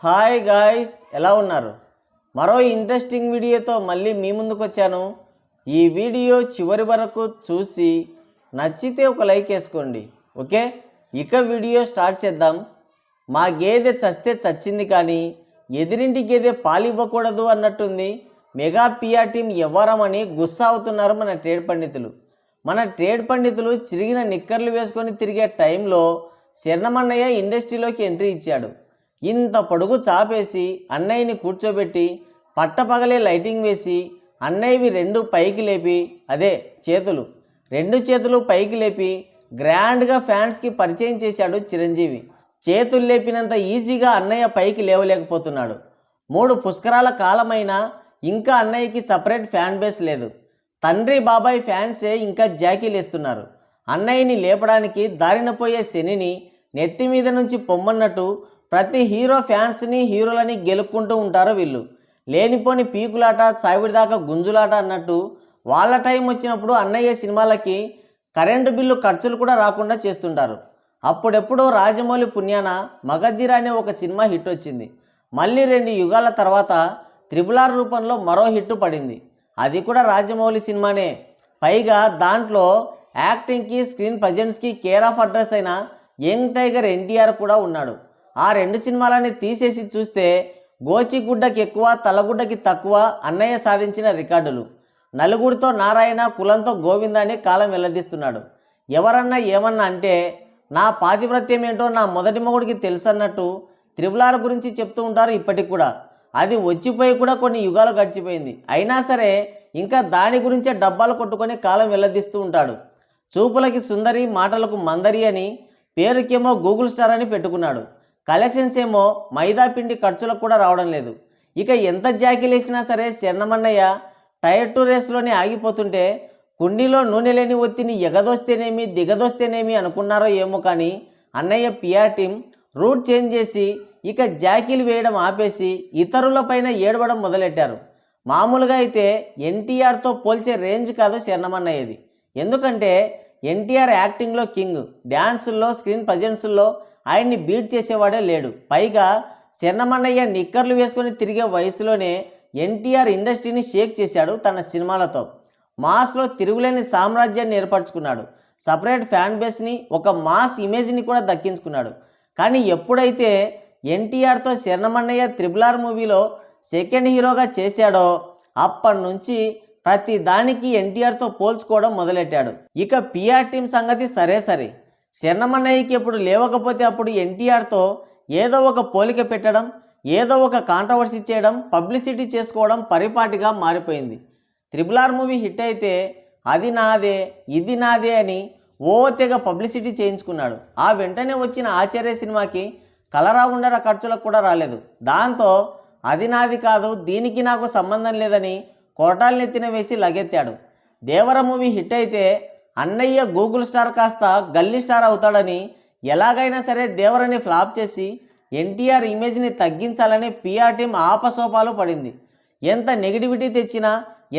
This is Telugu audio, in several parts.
హాయ్ గాయ్స్, ఎలా ఉన్నారు? మరో ఇంట్రెస్టింగ్ వీడియోతో మళ్ళీ మీ ముందుకు వచ్చాను. ఈ వీడియో చివరి వరకు చూసి నచ్చితే ఒక లైక్ వేసుకోండి. ఓకే, ఇక వీడియో స్టార్ట్ చేద్దాం. మా గేదె చస్తే చచ్చింది కానీ ఎదిరింటి గేదె పాలివ్వకూడదు అన్నట్టుంది. మెగా పిఆర్ టీం ఎవరమని గుస్సా అవుతున్నారు మన ట్రేడ్ పండితులు చిరిగిన నిక్కర్లు వేసుకొని తిరిగే టైంలో శరణమన్నయ్య ఇండస్ట్రీలోకి ఎంట్రీ ఇచ్చాడు. ఇంత పొడుగు చాపేసి అన్నయ్యని కూర్చోబెట్టి పట్టపగలే లైటింగ్ వేసి అన్నయ్యవి రెండు చేతులు పైకి లేపి గ్రాండ్గా ఫ్యాన్స్కి పరిచయం చేశాడు చిరంజీవి. చేతులు లేపినంత ఈజీగా అన్నయ్య పైకి లేవలేకపోతున్నాడు. 3 పుష్కరాల కాలమైనా ఇంకా అన్నయ్యకి సపరేట్ ఫ్యాన్ బేస్ లేదు. తండ్రి బాబాయ్ ఫ్యాన్సే ఇంకా జాకీలేస్తున్నారు. అన్నయ్యని లేపడానికి దారిన పోయే శనిని నెత్తి మీద నుంచి పొమ్మన్నట్టు ప్రతి హీరో ఫ్యాన్స్ని హీరోలని గెలుక్కుంటూ ఉంటారు వీళ్ళు. లేనిపోని పీకులాట, చావిడిదాకా గుంజులాట అన్నట్టు వాళ్ళ టైం వచ్చినప్పుడు అన్నయ్య సినిమాలకి కరెంటు బిల్లు ఖర్చులు కూడా రాకుండా చేస్తుంటారు. అప్పుడెప్పుడో రాజమౌళి పుణ్యాన మగధీర అనే ఒక సినిమా హిట్ వచ్చింది. మళ్ళీ 2 యుగాల తర్వాత RRR రూపంలో మరో హిట్ పడింది. అది కూడా రాజమౌళి సినిమానే. పైగా దాంట్లో యాక్టింగ్కి, స్క్రీన్ ప్రజెన్స్కి కేర్ ఆఫ్ అడ్రస్ అయిన యంగ్ టైగర్ ఎన్టీఆర్ కూడా ఉన్నాడు. ఆ 2 సినిమాలని తీసేసి చూస్తే గోచిగుడ్డకి ఎక్కువ, తలగుడ్డకి తక్కువ అన్నయ్య సాధించిన రికార్డులు. నలుగురితో నారాయణ, కులంతో గోవింద అని కాలం వెల్లదీస్తున్నాడు. ఎవరన్నా ఏమన్నా అంటే నా పాతివ్రత్యం ఏంటో నా మొదటి మొగుడికి తెలుసన్నట్టు RRR గురించి చెప్తూ ఉంటారు ఇప్పటికి కూడా. అది వచ్చిపోయి కూడా కొన్ని యుగాలు గడిచిపోయింది. అయినా సరే ఇంకా దాని గురించే డబ్బాలు కొట్టుకొని కాలం వెల్లదీస్తూ ఉంటాడు. చూపులకి సుందరి, మాటలకు మందరి అని, పేరుకేమో గూగుల్ స్టార్ అని పెట్టుకున్నాడు. కలెక్షన్స్ ఏమో మైదా పిండి ఖర్చులకు కూడా రావడం లేదు. ఇక ఎంత జాకీలేసినా సరే శరణమన్నయ్య టైర్ 2 రేస్లోనే ఆగిపోతుంటే కుండీలో నూనె లేని ఒత్తిని ఎగదోస్తేనేమి దిగదోస్తేనేమి అనుకున్నారో ఏమో కానీ అన్నయ్య పిఆర్ టీం రూట్ చేంజ్ చేసి ఇక జాకీలు వేయడం ఆపేసి ఇతరులపైన ఏడవడం మొదలెట్టారు. మామూలుగా అయితే ఎన్టీఆర్తో పోల్చే రేంజ్ కాదు శరణమన్నయ్యది. ఎందుకంటే ఎన్టీఆర్ యాక్టింగ్లో కింగ్, డ్యాన్సుల్లో, స్క్రీన్ ప్రజెన్సుల్లో ఆయన్ని బీట్ చేసేవాడే లేడు. పైగా శరణమన్నయ్య నిక్కర్లు వేసుకొని తిరిగే వయసులోనే ఎన్టీఆర్ ఇండస్ట్రీని షేక్ చేశాడు తన సినిమాలతో. మాస్లో తిరుగులేని సామ్రాజ్యాన్ని ఏర్పరచుకున్నాడు. సపరేట్ ఫ్యాన్ బేస్ని, ఒక మాస్ ఇమేజ్ని కూడా దక్కించుకున్నాడు. కానీ ఎప్పుడైతే ఎన్టీఆర్తో శరణమన్నయ్య RRR మూవీలో సెకండ్ హీరోగా చేశాడో అప్పటి నుంచి ప్రతి దానికి ఎన్టీఆర్తో పోల్చుకోవడం మొదలెట్టాడు. ఇక పిఆర్ టీం సంగతి సరే, శరణమన్నయ్యకి ఎప్పుడు లేవకపోతే అప్పుడు ఎన్టీఆర్తో ఏదో ఒక పోలిక పెట్టడం, ఏదో ఒక కాంట్రవర్సీ చేయడం, పబ్లిసిటీ చేసుకోవడం పరిపాటిగా మారిపోయింది. RRR మూవీ హిట్ అయితే అది నాదే, ఇది నాదే అని ఓ తెగ పబ్లిసిటీ చేయించుకున్నాడు. ఆ వెంటనే వచ్చిన ఆచార్య సినిమాకి కలరా ఉండరా ఖర్చులకు కూడా రాలేదు. దాంతో అది నాది కాదు, దీనికి నాకు సంబంధం లేదని కోటాలు నెత్తిన వేసి లగెత్తాడు. దేవర మూవీ హిట్ అయితే అన్నయ్య గూగుల్ స్టార్ కాస్త గల్లీ స్టార్ అవుతాడని ఎలాగైనా సరే దేవరని ఫ్లాప్ చేసి ఎన్టీఆర్ ఇమేజ్ని తగ్గించాలని పిఆర్ టీం ఆపసోపాలు పడింది. ఎంత నెగిటివిటీ తెచ్చినా,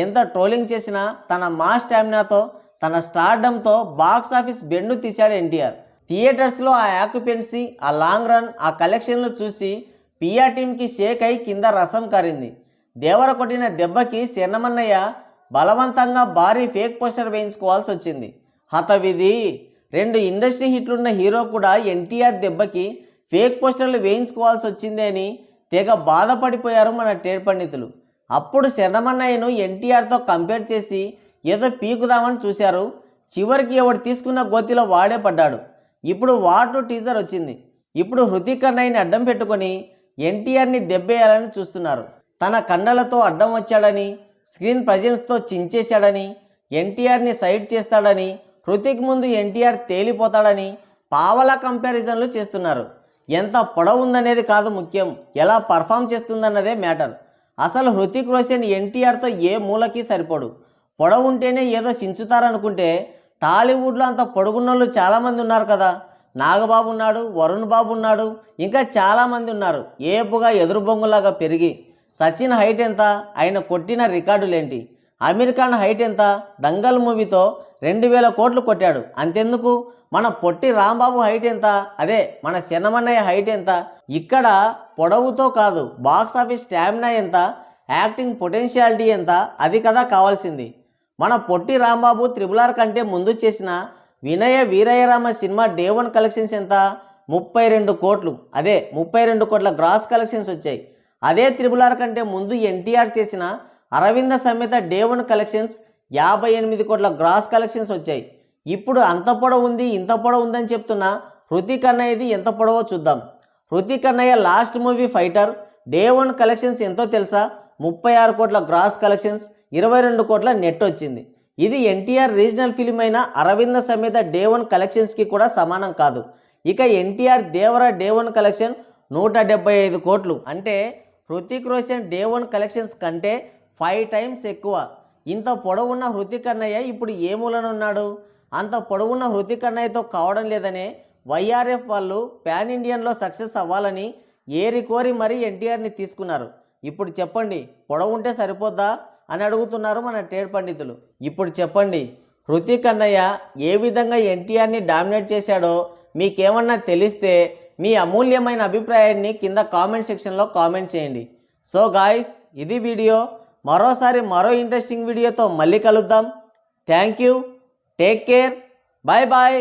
ఎంత ట్రోలింగ్ చేసినా తన మాస్ స్టామినాతో, తన స్టార్డంతో బాక్స్ ఆఫీస్ బెండు తీశాడు ఎన్టీఆర్. థియేటర్స్లో ఆ ఆక్యుపెన్సీ, ఆ లాంగ్ రన్, ఆ కలెక్షన్లు చూసి పిఆర్ టీంకి షేక్ అయి కింద రసం కారింది. దేవర కొట్టిన దెబ్బకి శరణమన్నయ్య బలవంతంగా భారీ ఫేక్ పోస్టర్ వేయించుకోవాల్సి వచ్చింది. హతవిధి. 2 ఇండస్ట్రీ హిట్లున్న హీరో కూడా ఎన్టీఆర్ దెబ్బకి ఫేక్ పోస్టర్లు వేయించుకోవాల్సి వచ్చింది అని తెగ బాధపడిపోయారు మన ట్రేడ్ పండితులు. అప్పుడు శరణమన్నయ్యను ఎన్టీఆర్తో కంపేర్ చేసి ఏదో పీకుదామని చూశారు. చివరికి ఎవడు తీసుకున్న గోతిలో వాడే పడ్డాడు. ఇప్పుడు వార్ 2 టీజర్ వచ్చింది. ఇప్పుడు హృతిక్ అన్నయ్యని అడ్డం పెట్టుకొని ఎన్టీఆర్ని దెబ్బేయాలని చూస్తున్నారు. తన కండలతో అడ్డం వచ్చాడని, స్క్రీన్ ప్రజెన్స్తో చించేశాడని, ఎన్టీఆర్ని సైడ్ చేస్తాడని, హృతిక్ ముందు ఎన్టీఆర్ తేలిపోతాడని పావలా కంపారిజన్లు చేస్తున్నారు. ఎంత పొడవు ఉందనేది కాదు ముఖ్యం, ఎలా పర్ఫామ్ చేస్తుందన్నదే మ్యాటర్. అసలు హృతిక్ రోషన్ ఎన్టీఆర్తో ఏ మూలకి సరిపోడు. పొడవు ఉంటేనే ఏదో చించుతారనుకుంటే టాలీవుడ్లో అంత పొడుగున్నోళ్ళు చాలామంది ఉన్నారు కదా. నాగబాబు ఉన్నాడు, వరుణ్ బాబు ఉన్నాడు, ఇంకా చాలామంది ఉన్నారు. ఏపుగా ఎదురు బొంగులాగా పెరిగి. సచిన్ హైట్ ఎంత, ఆయన కొట్టిన రికార్డులేంటి? అమీర్ ఖాన్ హైట్ ఎంత? దంగల్ మూవీతో 2000 కోట్లు కొట్టాడు. అంతెందుకు, మన పొట్టి రాంబాబు హైట్ ఎంత, అదే మన చెన్నమన్నయ్య హైట్ ఎంత, ఇక్కడ పొడవుతో కాదు బాక్స్ ఆఫీస్ స్టామినా ఎంత, యాక్టింగ్ పొటెన్షియాలిటీ ఎంత, అది కదా కావాల్సింది. మన పొట్టి రాంబాబు RRR కంటే ముందు చేసిన వినయ వీరయ్యరామ సినిమా డే 1 కలెక్షన్స్ ఎంత, 32 కోట్లు. అదే 32 కోట్ల గ్రాస్ కలెక్షన్స్ వచ్చాయి. అదే RRR కంటే ముందు ఎన్టీఆర్ చేసిన అరవింద సమేత డే 1 కలెక్షన్స్ 58 కోట్ల గ్రాస్ కలెక్షన్స్ వచ్చాయి. ఇప్పుడు అంత పొడవు ఉంది ఇంత పొడవు ఉందని చెప్తున్న హృతిక్ అన్నయ్యది ఎంత పొడవో చూద్దాం. హృతిక్ అన్నయ్య last movie fighter day 1 collections ఎంతో తెలుసా? 36 కోట్ల గ్రాస్ కలెక్షన్స్, 22 కోట్ల నెట్ వచ్చింది. ఇది ఎన్టీఆర్ రీజనల్ ఫిలిం అయిన అరవింద సమేత డే 1 కలెక్షన్స్కి కూడా సమానం కాదు. ఇక ఎన్టీఆర్ దేవరా డే 1 కలెక్షన్ 175 కోట్లు. అంటే హృతిక్ రోషన్ డే 1 కలెక్షన్స్ కంటే 5 టైమ్స్ ఎక్కువ. ఇంత పొడవున్న హృతిక్ అన్నయ్య ఇప్పుడు ఏ మూలన ఉన్నాడు? అంత పొడవున్న హృతిక్ అన్నయ్యతో కావడం లేదనే వైఆర్ఎఫ్ వాళ్ళు పాన్ ఇండియన్లో సక్సెస్ అవ్వాలని ఏరి కోరి మరీ ఎన్టీఆర్ని తీసుకున్నారు. ఇప్పుడు చెప్పండి, పొడవు ఉంటే సరిపోద్దా అని అడుగుతున్నారు మన ట్రేడ్ పండితులు. ఇప్పుడు చెప్పండి, హృతిక్ అన్నయ్య ఏ విధంగా ఎన్టీఆర్ని డామినేట్ చేశాడో మీకేమన్నా తెలిస్తే మీ అమూల్యమైన అభిప్రాయాన్ని కింద కామెంట్ సెక్షన్లో కామెంట్ చేయండి. సో గాయ్స్, ఇది వీడియో. మరోసారి మరో ఇంట్రెస్టింగ్ వీడియోతో మళ్ళీ కలుద్దాం. Thank you, take care, bye bye.